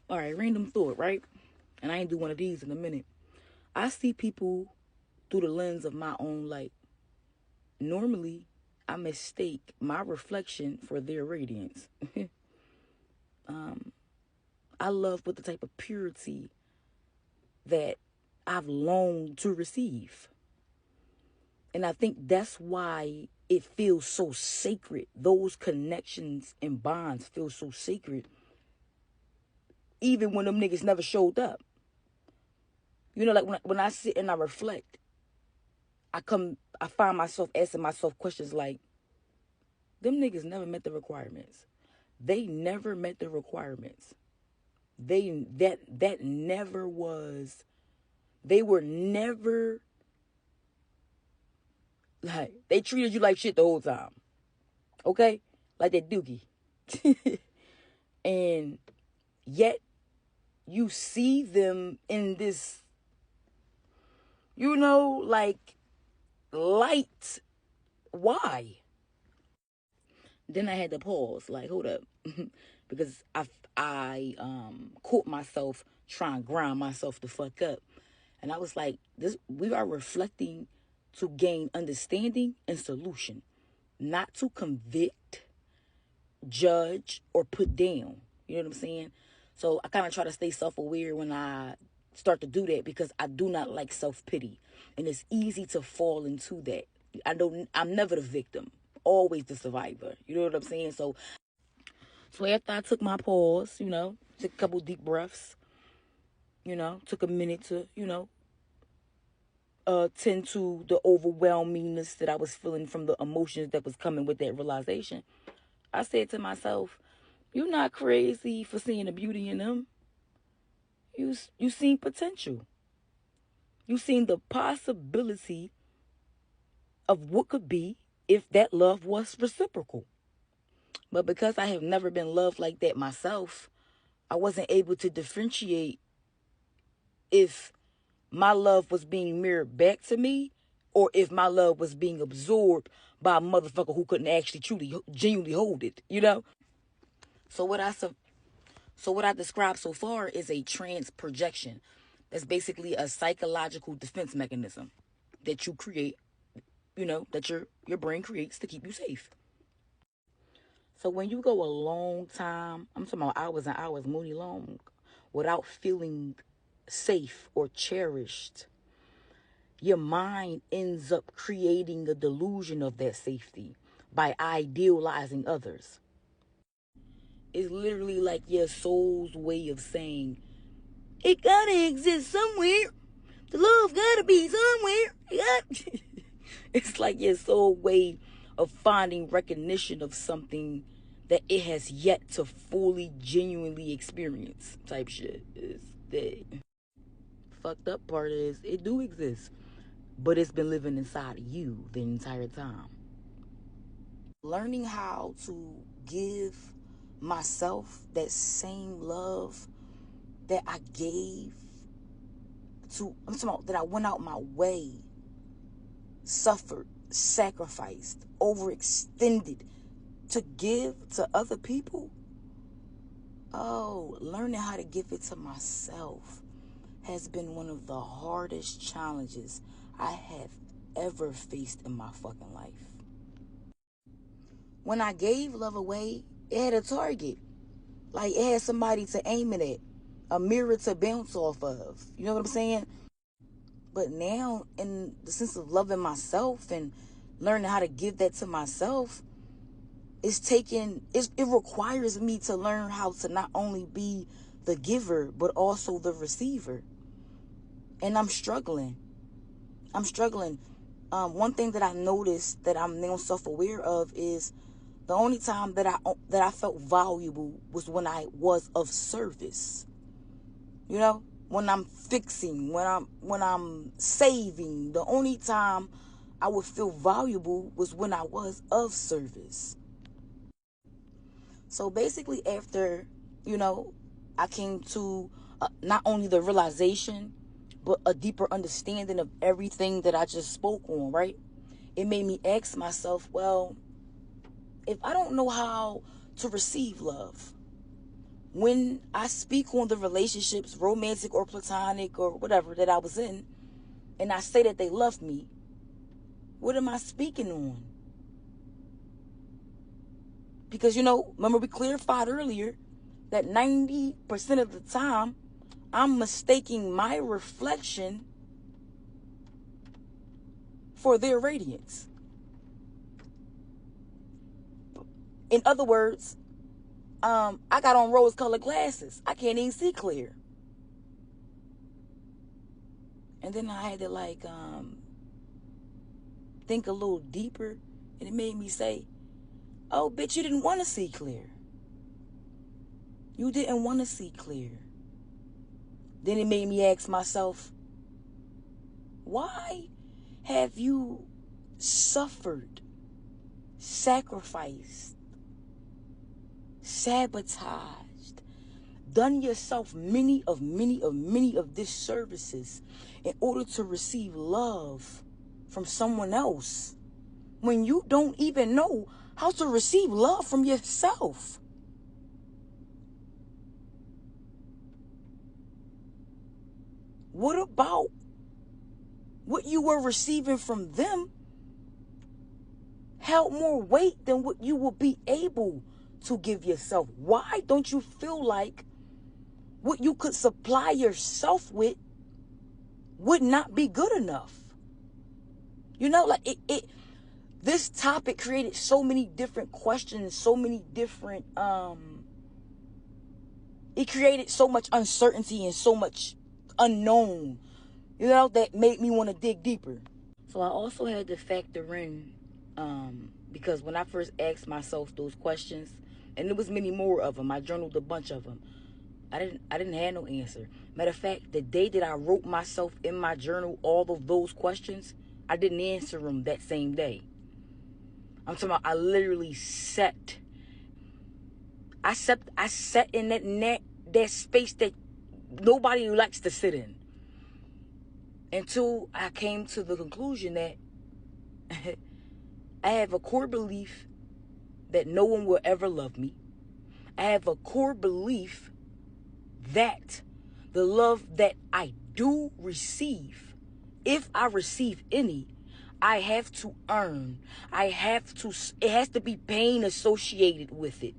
All right, random thought, right? And I ain't do one of these in a minute. I see people through the lens of my own light. Normally, I mistake my reflection for their radiance. I love with the type of purity that I've longed to receive. And I think that's why it feels so sacred. Those connections and bonds feel so sacred, even when them niggas never showed up. You know, like when I sit and I reflect, I find myself asking myself questions like, them niggas never met the requirements. They never met the requirements. That never was. They were never like, they treated you like shit the whole time. Okay? Like that dookie. And yet you see them in this, like light. Why? Then I had to pause, like, hold up. Because I caught myself trying to grind myself the fuck up. And I was like, we are reflecting to gain understanding and solution, not to convict, judge, or put down. You know what I'm saying? So I kind of try to stay self-aware when I start to do that, because I do not like self-pity. And it's easy to fall into that. I'm never the victim, always the survivor. You know what I'm saying? So after I took my pause, took a couple deep breaths, took a minute to, tend to the overwhelmingness that I was feeling from the emotions that was coming with that realization. I said to myself, you're not crazy for seeing the beauty in them. You seen potential. You seen the possibility of what could be if that love was reciprocal. But because I have never been loved like that myself, I wasn't able to differentiate if my love was being mirrored back to me or if my love was being absorbed by a motherfucker who couldn't actually truly genuinely hold it, So what I described so far is a trance projection. That's basically a psychological defense mechanism that you create, that your brain creates to keep you safe. So when you go a long time, I'm talking about hours and hours, moony long, without feeling safe or cherished, your mind ends up creating a delusion of that safety by idealizing others. It's literally like your soul's way of saying, it gotta exist somewhere. The love gotta be somewhere. It's like your soul way of finding recognition of something that it has yet to fully, genuinely experience. Type shit. Is that fucked up part is it do exist, but it's been living inside of you the entire time. Learning how to give myself that same love that I gave I'm talking about that I went out my way, suffered, sacrificed, overextended to give to other people. Oh, learning how to give it to myself has been one of the hardest challenges I have ever faced in my fucking life. When I gave love away, it had a target. Like, it had somebody to aim it at, a mirror to bounce off of. You know what I'm saying? But now, in the sense of loving myself and learning how to give that to myself, it requires me to learn how to not only be the giver, but also the receiver. And I'm struggling. One thing that I noticed that I'm now self-aware of is the only time that I felt valuable was when I was of service. When I'm fixing, when I'm saving, the only time I would feel valuable was when I was of service. So basically, after, I came to not only the realization, but a deeper understanding of everything that I just spoke on, right? It made me ask myself, well, if I don't know how to receive love, when I speak on the relationships, romantic or platonic or whatever that I was in, and I say that they love me, what am I speaking on? Because, remember we clarified earlier that 90% of the time, I'm mistaking my reflection for their radiance. In other words, I got on rose-colored glasses. I can't even see clear. And then I had to think a little deeper, and it made me say, oh, bitch, you didn't want to see clear. You didn't want to see clear. Then it made me ask myself, why have you suffered, sacrificed, sabotaged, done yourself many of disservices in order to receive love from someone else when you don't even know how to receive love from yourself? What about what you were receiving from them held more weight than what you will be able to give yourself? Why don't you feel like what you could supply yourself with would not be good enough? This topic created so many different questions, so many different, it created so much uncertainty and so much unknown, that made me want to dig deeper. So I also had to factor in, because when I first asked myself those questions, and there was many more of them, I journaled a bunch of them, I didn't have no answer. Matter of fact, the day that I wrote myself in my journal all of those questions, I didn't answer them that same day. I'm talking about I literally sat in that space that nobody likes to sit in, until I came to the conclusion that I have a core belief that no one will ever love me. I have a core belief that the love that I do receive, if I receive any, I have to earn. It has to be pain associated with it.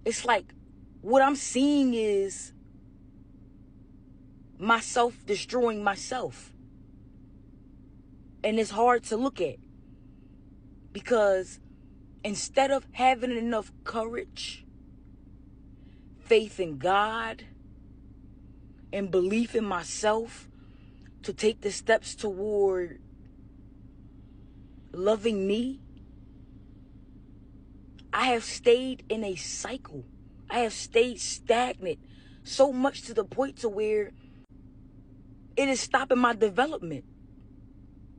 It's like what I'm seeing is myself destroying myself. And it's hard to look at, because instead of having enough courage, faith in God, and belief in myself to take the steps toward loving me, I have stayed in a cycle. I have stayed stagnant so much to the point to where it is stopping my development.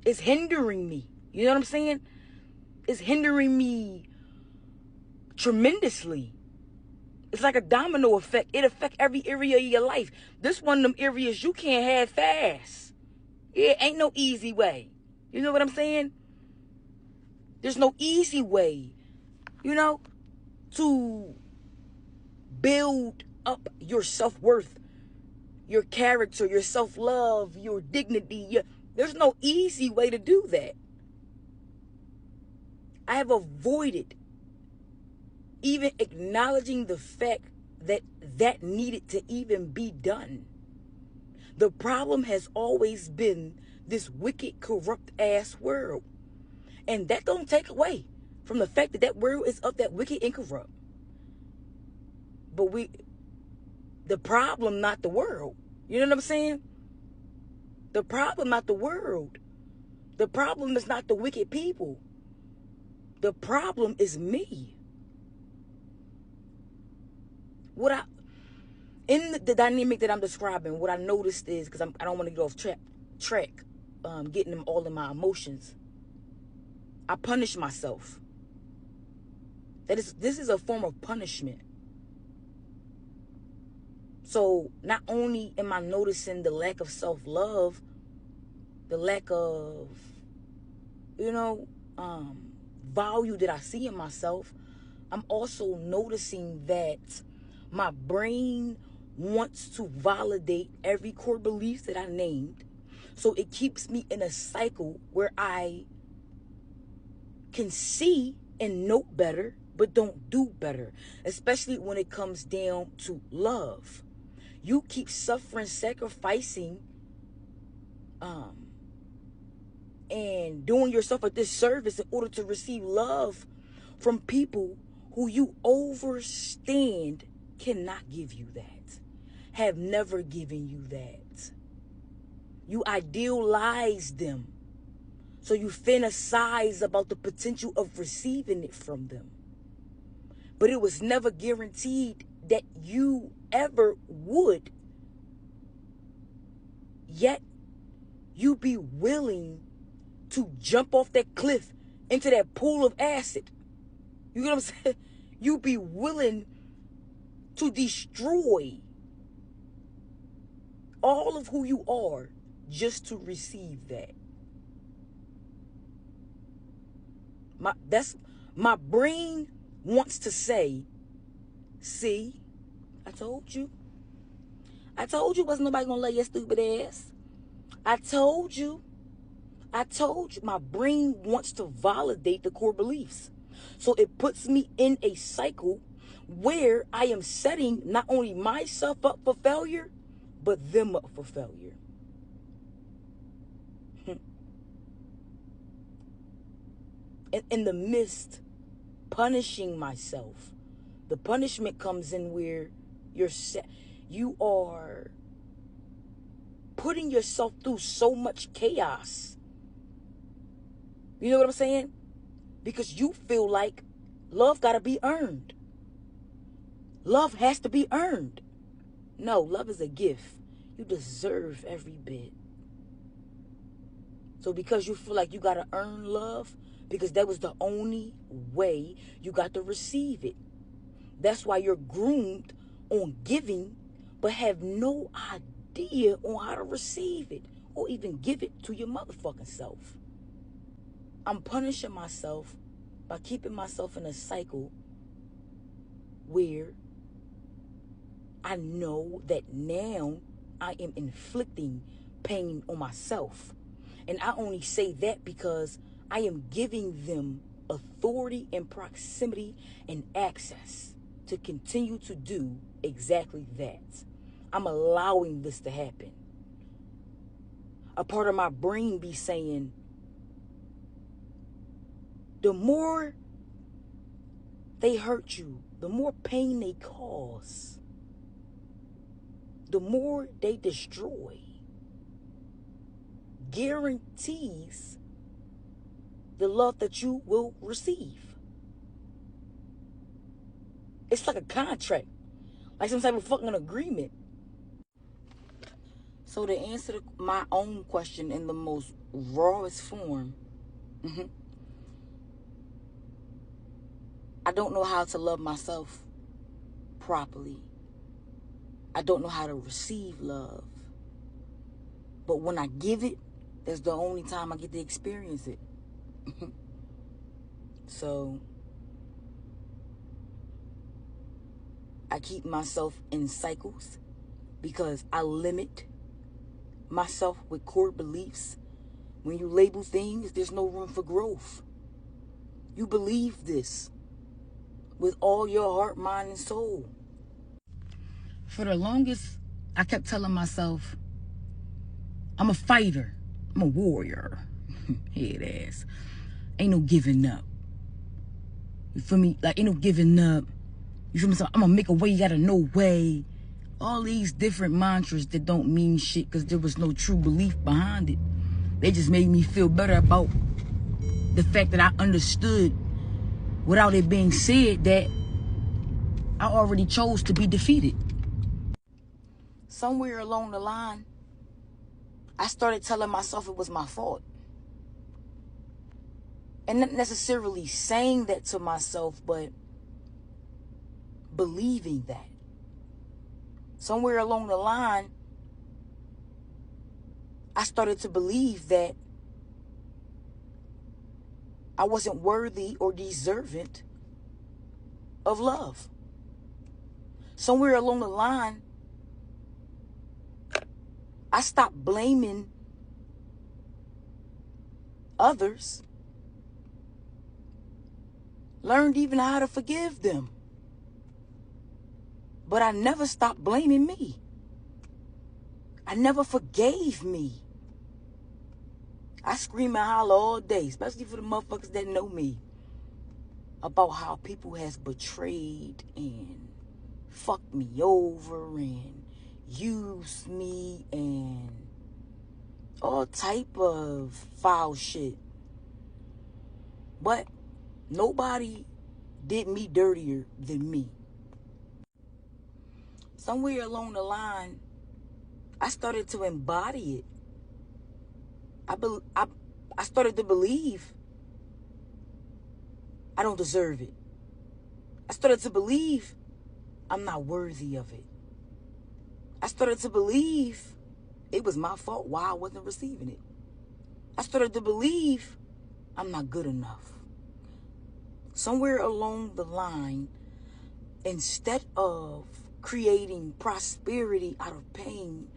It's hindering me. You know what I'm saying? It's hindering me tremendously. It's like a domino effect. It affects every area of your life. This one of them areas you can't have fast. Yeah, ain't no easy way. You know what I'm saying? There's no easy way, to build up your self-worth, your character, your self-love, your dignity. There's no easy way to do that. I have avoided even acknowledging the fact that needed to even be done. The problem has always been this wicked, corrupt ass world. And that don't take away from the fact that world is of that wicked and corrupt. But the problem, not the world. You know what I'm saying? The problem, not the world. The problem is not the wicked people. The problem is me. In the dynamic that I'm describing, what I noticed is, because I don't want to get off track, getting them all in my emotions, I punish myself. This is a form of punishment. So not only am I noticing the lack of self-love, the lack of, value that I see in myself, I'm also noticing that my brain wants to validate every core belief that I named. So it keeps me in a cycle where I can see and know better, but don't do better, especially when it comes down to love. You keep suffering, sacrificing, and doing yourself a disservice in order to receive love from people who you overstand cannot give you that, have never given you that. You idealize them, so you fantasize about the potential of receiving it from them. But it was never guaranteed that you ever would. Yet, you be willing to jump off that cliff into that pool of acid. You get what I'm saying? You be willing to destroy all of who you are just to receive that. My brain wants to say, see, I told you. I told you wasn't nobody gonna love your stupid ass. I told you. My brain wants to validate the core beliefs. So it puts me in a cycle where I am setting not only myself up for failure, but them up for failure. In the midst, punishing myself. The punishment comes in where you are putting yourself through so much chaos. You know what I'm saying? Because you feel like love gotta be earned. Love has to be earned. No, love is a gift. You deserve every bit. So because you feel like you gotta earn love, because that was the only way you got to receive it. That's why you're groomed on giving, but have no idea on how to receive it or even give it to your motherfucking self. I'm punishing myself by keeping myself in a cycle where I know that now I am inflicting pain on myself. And I only say that because I am giving them authority and proximity and access to continue to do exactly that. I'm allowing this to happen. A part of my brain be saying, the more they hurt you, the more pain they cause, the more they destroy, guarantees the love that you will receive. It's like a contract, like some type of fucking agreement. So to answer my own question in the most rawest form, I don't know how to love myself properly. I don't know how to receive love. But when I give it, that's the only time I get to experience it. So I keep myself in cycles because I limit myself with core beliefs. When you label things, there's no room for growth. You believe this with all your heart, mind, and soul. For the longest, I kept telling myself, I'm a fighter. I'm a warrior. Head ass. Ain't no giving up. You feel me? Like, ain't no giving up. You feel me? So I'm gonna make a way out of no way. All these different mantras that don't mean shit because there was no true belief behind it. They just made me feel better about the fact that I understood without it being said that I already chose to be defeated. Somewhere along the line, I started telling myself it was my fault. And not necessarily saying that to myself, but believing that. Somewhere along the line, I started to believe that I wasn't worthy or deserving of love. Somewhere along the line, I stopped blaming others. Learned even how to forgive them. But I never stopped blaming me. I never forgave me. I scream and holler all day, especially for the motherfuckers that know me, about how people has betrayed and fucked me over and used me and all type of foul shit. But nobody did me dirtier than me. Somewhere along the line, I started to embody it. I started to believe I don't deserve it. I started to believe I'm not worthy of it. I started to believe it was my fault why I wasn't receiving it. I started to believe I'm not good enough. Somewhere along the line, instead of creating prosperity out of pain,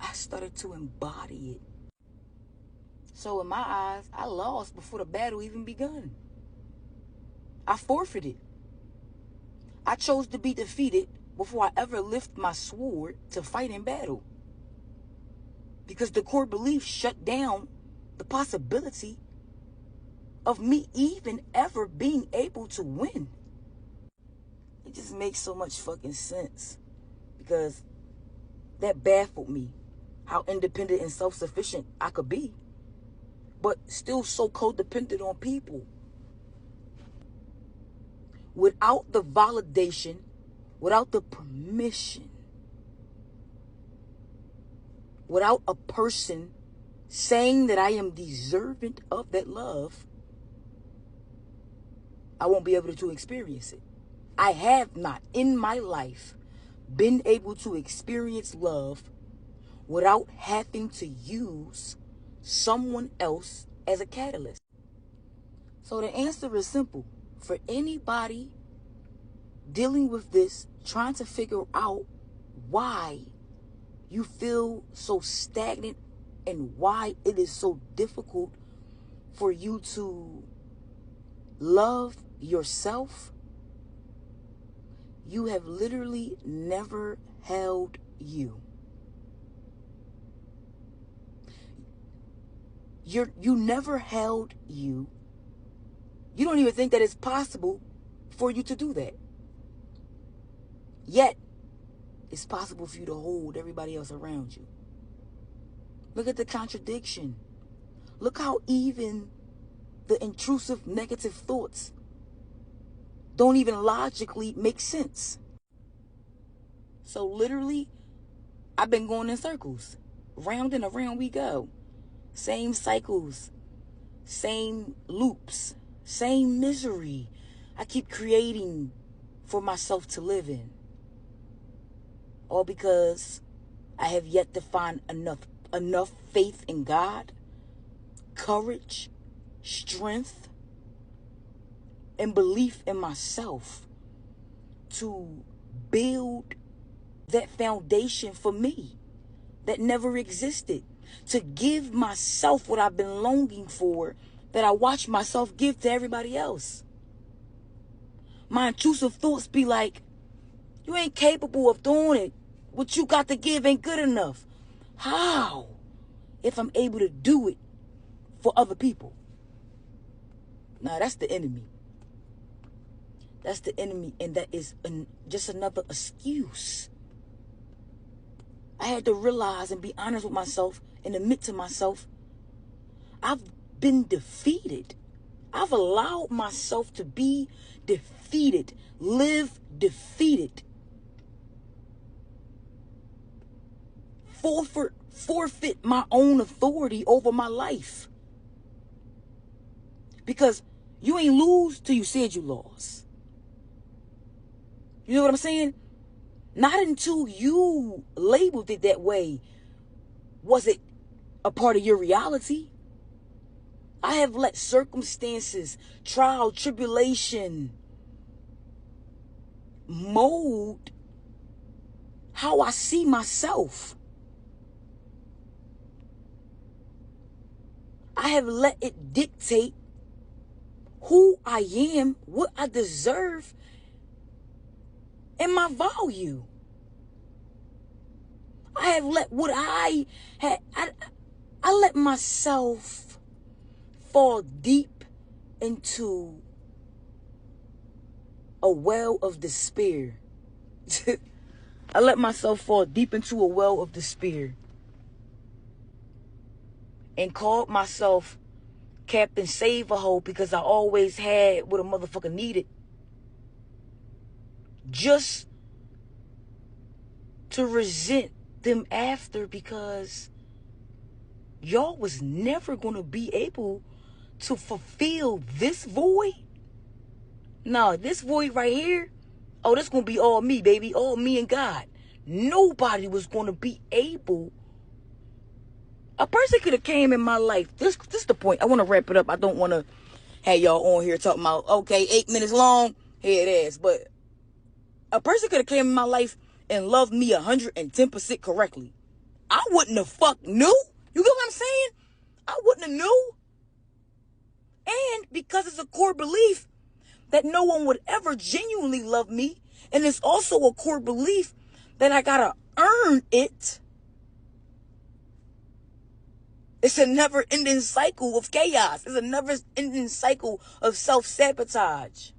I started to embody it. So in my eyes, I lost before the battle even begun. I forfeited. I chose to be defeated before I ever lift my sword to fight in battle. Because the core belief shut down the possibility of me even ever being able to win. It just makes so much fucking sense. Because that baffled me. How independent and self-sufficient I could be. But still so codependent on people. Without the validation, without the permission, without a person saying that I am deserving of that love, I won't be able to experience it. I have not in my life been able to experience love without having to use someone else as a catalyst. So the answer is simple. For anybody dealing with this, trying to figure out why you feel so stagnant and why it is so difficult for you to love yourself, you have literally never held you. You never held you. You don't even think that it's possible for you to do that. Yet, it's possible for you to hold everybody else around you. Look at the contradiction. Look how even the intrusive negative thoughts don't even logically make sense. So literally, I've been going in circles. Round and around we go. Same cycles. Same loops. Same misery. I keep creating for myself to live in. All because I have yet to find enough faith in God, courage, strength, and belief in myself to build that foundation for me that never existed. To give myself what I've been longing for, that I watch myself give to everybody else. My intrusive thoughts be like, you ain't capable of doing it. What you got to give ain't good enough. How? If I'm able to do it for other people. Nah, that's the enemy. That's the enemy, and that is just another excuse. I had to realize and be honest with myself and admit to myself, I've been defeated. I've allowed myself to be defeated, live defeated, forfeit my own authority over my life. Because you ain't lose till you said you lost. You know what I'm saying? Not until you labeled it that way was it a part of your reality. I have let circumstances, trial, tribulation, mold how I see myself. I have let it dictate who I am, what I deserve, and my value. I have let I let myself fall deep into a well of despair. I let myself fall deep into a well of despair and called myself Captain Save-A-Ho because I always had what a motherfucker needed. Just to resent them after, because y'all was never going to be able to fulfill this void. No, this void right here, oh, this going to be all me, baby. All me and God. Nobody was going to be able. A person could have came in my life. This is the point. I want to wrap it up. I don't want to have y'all on here talking about, okay, 8 minutes long. Here it is. But a person could have came in my life and loved me 110% correctly. I wouldn't have fuck knew. You get what I'm saying? I wouldn't have knew. And because it's a core belief that no one would ever genuinely love me. And it's also a core belief that I gotta earn it. It's a never-ending cycle of chaos. It's a never-ending cycle of self-sabotage.